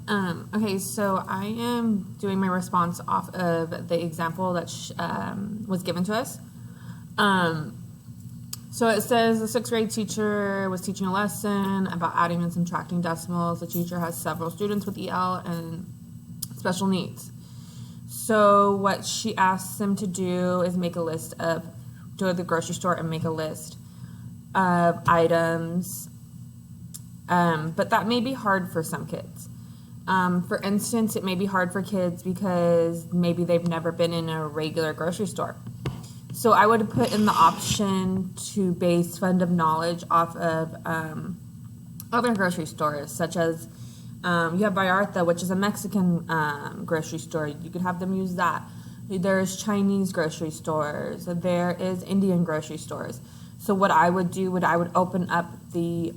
you. Okay, so I am doing my response off of the example that was given to us. So it says the 6th grade teacher was teaching a lesson about adding and subtracting decimals. The teacher has several students with EL and special needs. So what she asks them to do is go to the grocery store and make a list of items. But that may be hard for some kids. For instance, it may be hard for kids because maybe they've never been in a regular grocery store. So I would put in the option to base fund of knowledge off of other grocery stores, such as you have Vallarta, which is a Mexican grocery store. You could have them use that. There's Chinese grocery stores. There is Indian grocery stores. So what I would do, I would open up the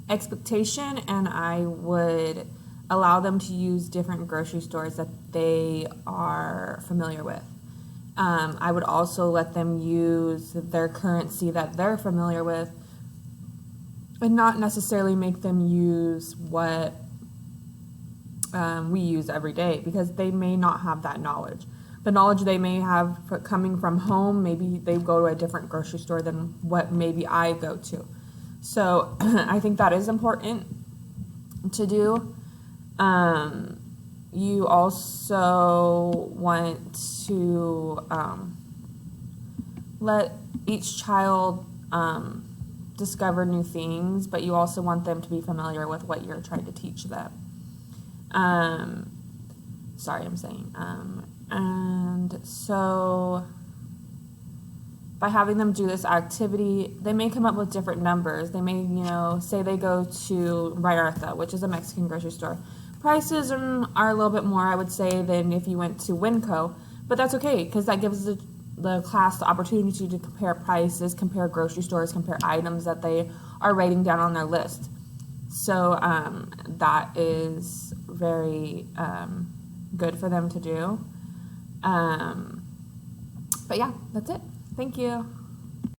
expectation, and I would allow them to use different grocery stores that they are familiar with. I would also let them use their currency that they're familiar with, and not necessarily make them use what we use every day, because they may not have that knowledge. The knowledge they may have coming from home, maybe they go to a different grocery store than what maybe I go to. So I think that is important to do. You also want to let each child discover new things, but you also want them to be familiar with what you're trying to teach them. And so by having them do this activity, they may come up with different numbers. They may, say they go to Vallarta, which is a Mexican grocery store. Prices are a little bit more, I would say, than if you went to Winco, but that's okay, because that gives the class the opportunity to compare prices, compare grocery stores, compare items that they are writing down on their list. So that is very good for them to do. But yeah, that's it. Thank you.